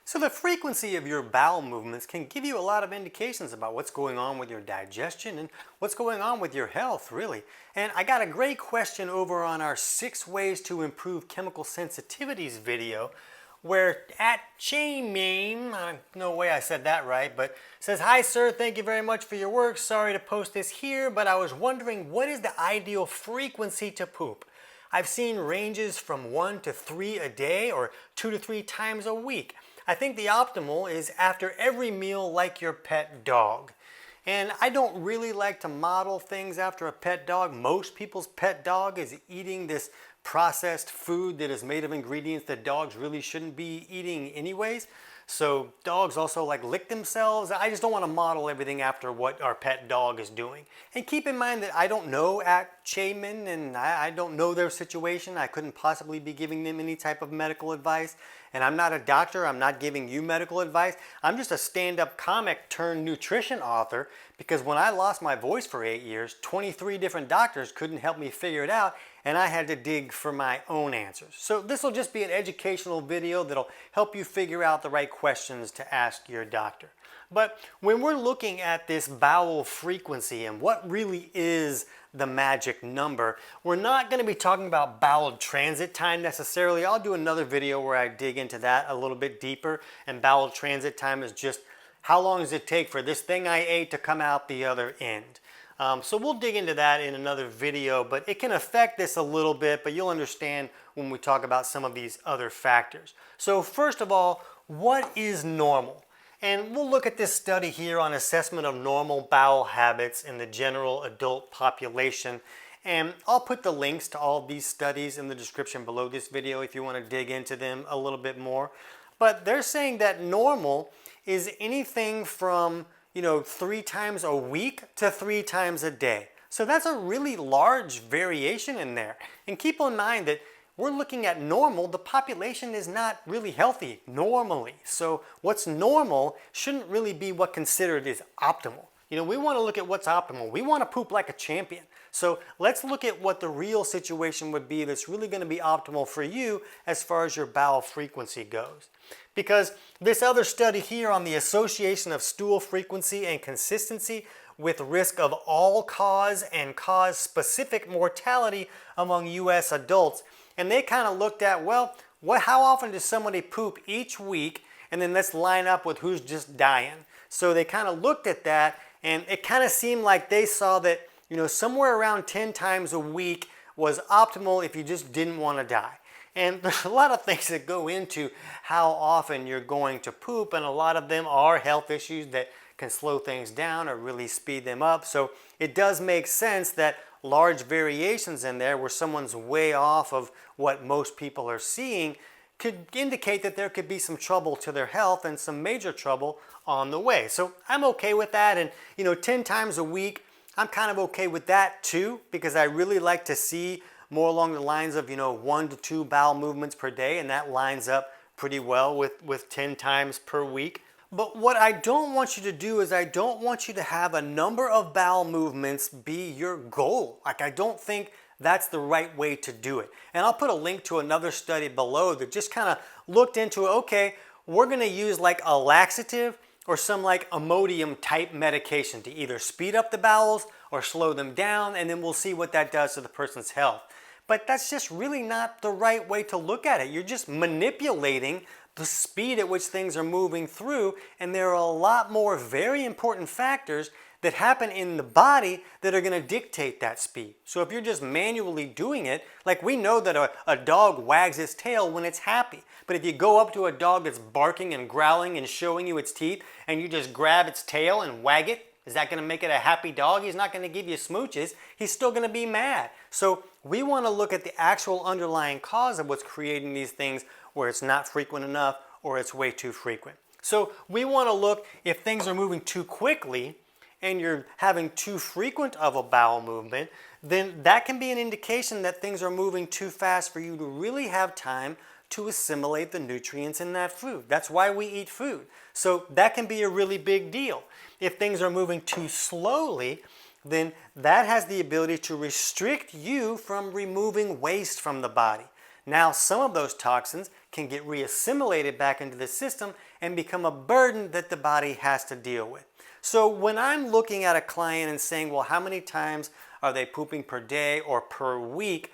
So the frequency of your bowel movements can give you a lot of indications about what's going on with your digestion and what's going on with your health, really. And I got a great question over on our 6 ways to improve chemical sensitivities video where at no way I said that right, but says, "Hi sir, thank you very much for your work. Sorry to post this here, but I was wondering what is the ideal frequency to poop? I've seen ranges from 1 to 3 a day or 2 to 3 times a week. I think the optimal is after every meal like your pet dog." And I don't really like to model things after a pet dog. Most people's pet dog is eating this processed food that is made of ingredients that dogs really shouldn't be eating anyways. So dogs also like lick themselves. I just don't want to model everything after what our pet dog is doing. And keep in mind that I don't know at Chayman and I don't know their situation. I couldn't possibly be giving them any type of medical advice. And I'm not a doctor. I'm not giving you medical advice. I'm just a stand-up comic turned nutrition author because when I lost my voice for 8 years, 23 different doctors couldn't help me figure it out and I had to dig for my own answers. So this will just be an educational video that'll help you figure out the right questions to ask your doctor. But when we're looking at this bowel frequency and what really is the magic number, we're not going to be talking about bowel transit time necessarily. I'll do another video where I dig into that a little bit deeper, and bowel transit time is just how long does it take for this thing I ate to come out the other end. So we'll dig into that in another video, but it can affect this a little bit, but you'll understand when we talk about some of these other factors. So first of all, what is normal? And we'll look at this study here on assessment of normal bowel habits in the general adult population. And I'll put the links to all these studies in the description below this video if you want to dig into them a little bit more. But they're saying that normal is anything from 3 times a week to 3 times a day. So that's a really large variation in there. And keep in mind that we're looking at normal. The population is not really healthy normally. So what's normal shouldn't really be what considered is optimal. We want to look at what's optimal. We want to poop like a champion. So let's look at what the real situation would be that's really going to be optimal for you as far as your bowel frequency goes. Because this other study here on the association of stool frequency and consistency with risk of all-cause and cause-specific mortality among U.S. adults, and they kind of looked at, well, how often does somebody poop each week, and then let's line up with who's just dying. So they kind of looked at that, and it kind of seemed like they saw that somewhere around 10 times a week was optimal if you just didn't want to die. And there's a lot of things that go into how often you're going to poop, and a lot of them are health issues that can slow things down or really speed them up. So it does make sense that large variations in there where someone's way off of what most people are seeing could indicate that there could be some trouble to their health and some major trouble on the way. So I'm okay with that, and 10 times a week, I'm kind of okay with that too, because I really like to see more along the lines of 1 to 2 bowel movements per day, and that lines up pretty well with 10 times per week. But what I don't want you to do is I don't want you to have a number of bowel movements be your goal. I don't think that's the right way to do it. And I'll put a link to another study below that just kind of looked into, okay, we're going to use like a laxative or some like Imodium type medication to either speed up the bowels or slow them down, and then we'll see what that does to the person's health. But that's just really not the right way to look at it. You're just manipulating the speed at which things are moving through, and there are a lot more very important factors that happen in the body that are going to dictate that speed. So if you're just manually doing it, like we know that a dog wags its tail when it's happy, but if you go up to a dog that's barking and growling and showing you its teeth and you just grab its tail and wag it, is that going to make it a happy dog? He's not going to give you smooches. He's still going to be mad. So we want to look at the actual underlying cause of what's creating these things where it's not frequent enough or it's way too frequent. So we want to look if things are moving too quickly and you're having too frequent of a bowel movement, then that can be an indication that things are moving too fast for you to really have time to assimilate the nutrients in that food. That's why we eat food. So that can be a really big deal. If things are moving too slowly, then that has the ability to restrict you from removing waste from the body. Now some of those toxins can get reassimilated back into the system and become a burden that the body has to deal with. So when I'm looking at a client and saying, well, how many times are they pooping per day or per week?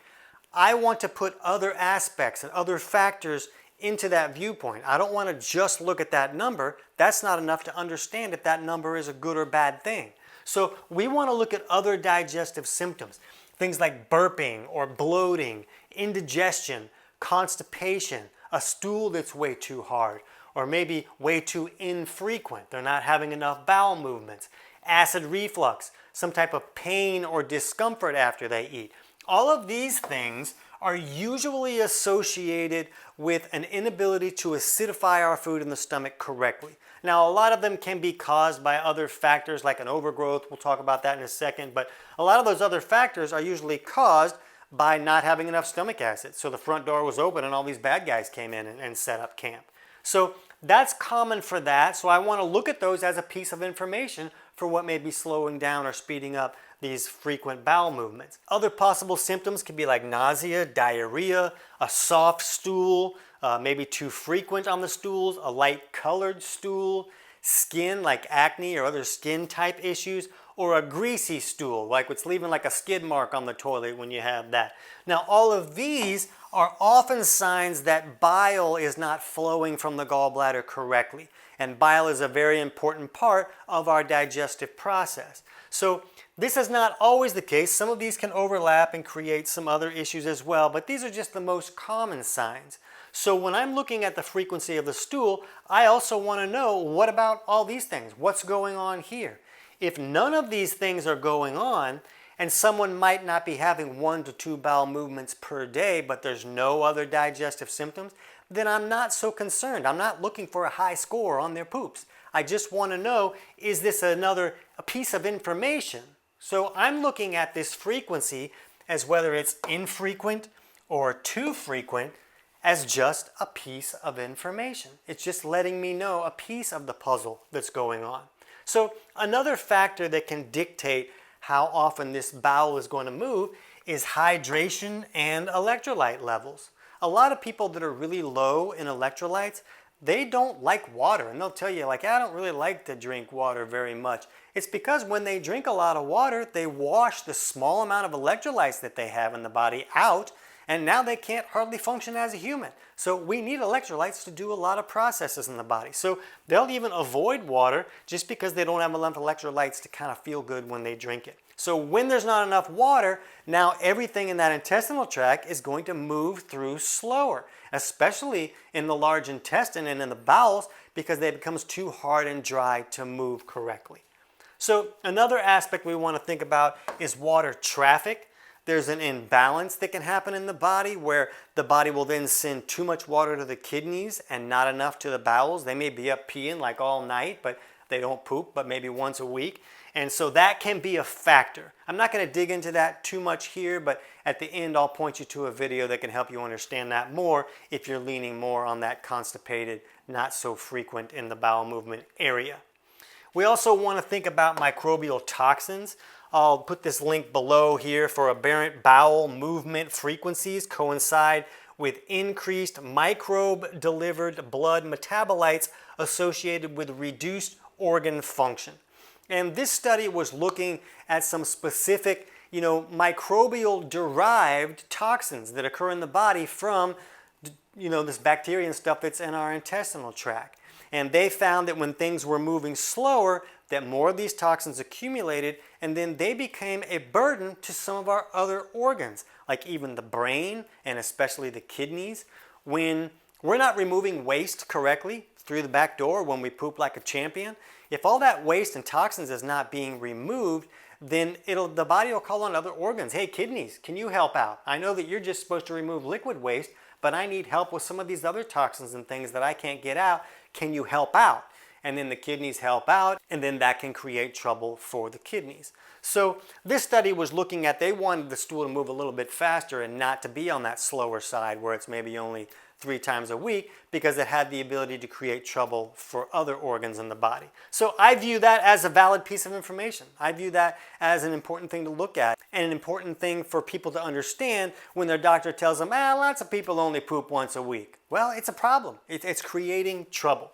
I want to put other aspects and other factors into that viewpoint. I don't want to just look at that number. That's not enough to understand if that number is a good or bad thing. So we want to look at other digestive symptoms, things like burping or bloating, indigestion, constipation, a stool that's way too hard, or maybe way too infrequent. They're not having enough bowel movements, acid reflux, some type of pain or discomfort after they eat. All of these things are usually associated with an inability to acidify our food in the stomach correctly. Now, a lot of them can be caused by other factors like an overgrowth. We'll talk about that in a second, but a lot of those other factors are usually caused by not having enough stomach acid. So the front door was open and all these bad guys came in and set up camp. So that's common for that. So I want to look at those as a piece of information for what may be slowing down or speeding up these frequent bowel movements. Other possible symptoms can be like nausea, diarrhea, a soft stool, maybe too frequent on the stools, a light colored stool, skin like acne or other skin type issues, or a greasy stool, like what's leaving like a skid mark on the toilet when you have that. Now all of these are often signs that bile is not flowing from the gallbladder correctly. And bile is a very important part of our digestive process. So this is not always the case. Some of these can overlap and create some other issues as well, but these are just the most common signs. So when I'm looking at the frequency of the stool, I also want to know, what about all these things? What's going on here? If none of these things are going on, and someone might not be having 1 to 2 bowel movements per day, but there's no other digestive symptoms, then I'm not so concerned. I'm not looking for a high score on their poops. I just want to know, is this a piece of information? So I'm looking at this frequency as whether it's infrequent or too frequent as just a piece of information. It's just letting me know a piece of the puzzle that's going on. So another factor that can dictate how often this bowel is going to move is hydration and electrolyte levels. A lot of people that are really low in electrolytes, they don't like water, and they'll tell you, like, I don't really like to drink water very much. It's because when they drink a lot of water, they wash the small amount of electrolytes that they have in the body out, and now they can't hardly function as a human. So we need electrolytes to do a lot of processes in the body. So they'll even avoid water just because they don't have enough electrolytes to kind of feel good when they drink it. So when there's not enough water, now everything in that intestinal tract is going to move through slower, especially in the large intestine and in the bowels, because it becomes too hard and dry to move correctly. So another aspect we want to think about is water traffic. There's an imbalance that can happen in the body where the body will then send too much water to the kidneys and not enough to the bowels. They may be up peeing like all night, but they don't poop, but maybe once a week. And so that can be a factor. I'm not going to dig into that too much here, but at the end I'll point you to a video that can help you understand that more if you're leaning more on that constipated, not so frequent in the bowel movement area. We also want to think about microbial toxins. I'll put this link below here for aberrant bowel movement frequencies coincide with increased microbe-delivered blood metabolites associated with reduced organ function. And this study was looking at some specific, microbial-derived toxins that occur in the body from, this bacteria and stuff that's in our intestinal tract. And they found that when things were moving slower, that more of these toxins accumulated, and then they became a burden to some of our other organs, like even the brain and especially the kidneys. When we're not removing waste correctly through the back door when we poop like a champion, if all that waste and toxins is not being removed, then the body will call on other organs. Hey, kidneys, can you help out? I know that you're just supposed to remove liquid waste, but I need help with some of these other toxins and things that I can't get out. Can you help out? And then the kidneys help out, and then that can create trouble for the kidneys. So this study was looking at, they wanted the stool to move a little bit faster and not to be on that slower side where it's maybe only 3 times a week because it had the ability to create trouble for other organs in the body. So I view that as a valid piece of information. I view that as an important thing to look at and an important thing for people to understand when their doctor tells them, lots of people only poop once a week. Well, it's a problem. It's creating trouble.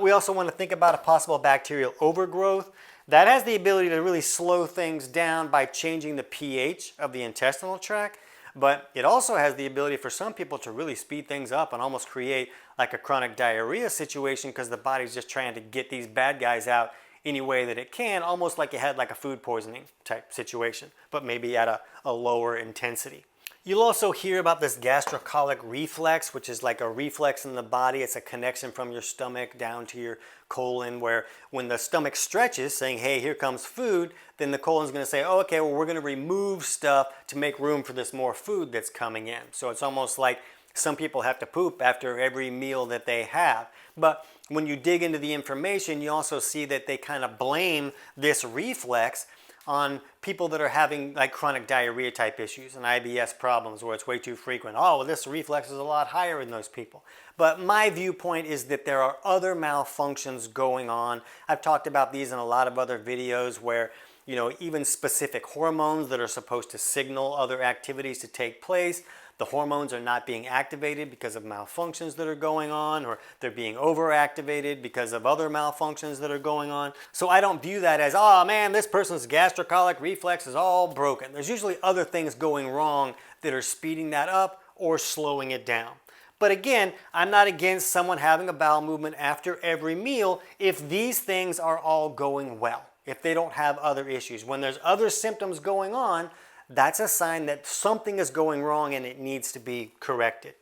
We also want to think about a possible bacterial overgrowth. That has the ability to really slow things down by changing the pH of the intestinal tract, but it also has the ability for some people to really speed things up and almost create like a chronic diarrhea situation because the body's just trying to get these bad guys out any way that it can, almost like you had like a food poisoning type situation, but maybe at a lower intensity. You'll also hear about this gastrocolic reflex, which is like a reflex in the body. It's a connection from your stomach down to your colon, where when the stomach stretches, saying, hey, here comes food, then the colon's going to say, oh, okay, well, we're going to remove stuff to make room for this more food that's coming in. So it's almost like some people have to poop after every meal that they have. But when you dig into the information, you also see that they kind of blame this reflex on people that are having like chronic diarrhea type issues and IBS problems where it's way too frequent. Oh, well, this reflex is a lot higher in those people. But my viewpoint is that there are other malfunctions going on. I've talked about these in a lot of other videos where, even specific hormones that are supposed to signal other activities to take place, the hormones are not being activated because of malfunctions that are going on, or they're being overactivated because of other malfunctions that are going on. So I don't view that as, oh man, this person's gastrocolic reflex is all broken. There's usually other things going wrong that are speeding that up or slowing it down. But again, I'm not against someone having a bowel movement after every meal if these things are all going well, if they don't have other issues. When there's other symptoms going on, that's a sign that something is going wrong and it needs to be corrected.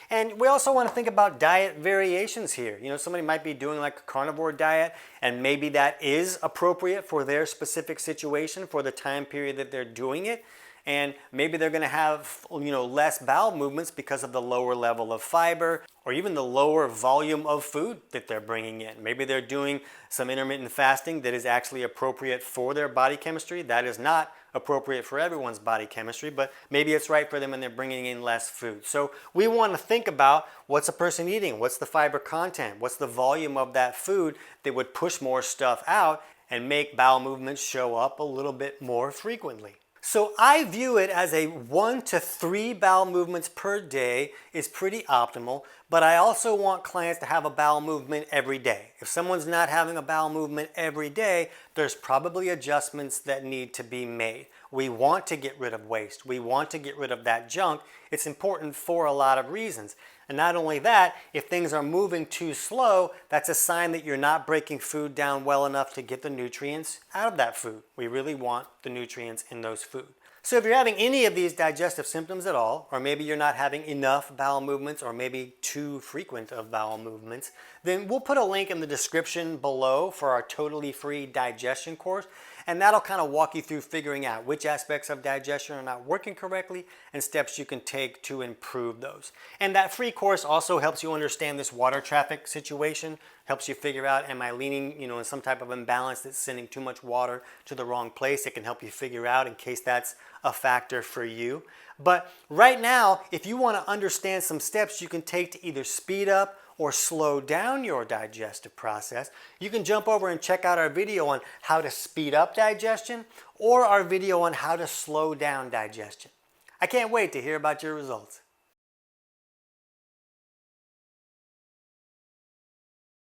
And we also want to think about diet variations here. Somebody might be doing like a carnivore diet, and maybe that is appropriate for their specific situation for the time period that they're doing it. And maybe they're going to have, less bowel movements because of the lower level of fiber or even the lower volume of food that they're bringing in. Maybe they're doing some intermittent fasting that is actually appropriate for their body chemistry. That is not appropriate for everyone's body chemistry, but maybe it's right for them and they're bringing in less food. So we want to think about what's a person eating, what's the fiber content, what's the volume of that food that would push more stuff out and make bowel movements show up a little bit more frequently. So I view it as a 1 to 3 bowel movements per day is pretty optimal, but I also want clients to have a bowel movement every day. If someone's not having a bowel movement every day, there's probably adjustments that need to be made. We want to get rid of waste. We want to get rid of that junk. It's important for a lot of reasons. And not only that, if things are moving too slow, that's a sign that you're not breaking food down well enough to get the nutrients out of that food. We really want the nutrients in those food. So if you're having any of these digestive symptoms at all, or maybe you're not having enough bowel movements or maybe too frequent of bowel movements, then we'll put a link in the description below for our totally free digestion course. And that'll kind of walk you through figuring out which aspects of digestion are not working correctly and steps you can take to improve those. And that free course also helps you understand this water traffic situation, helps you figure out, am I leaning, in some type of imbalance that's sending too much water to the wrong place? It can help you figure out in case that's a factor for you. But right now, if you want to understand some steps you can take to either speed up or slow down your digestive process, you can jump over and check out our video on how to speed up digestion or our video on how to slow down digestion. I can't wait to hear about your results.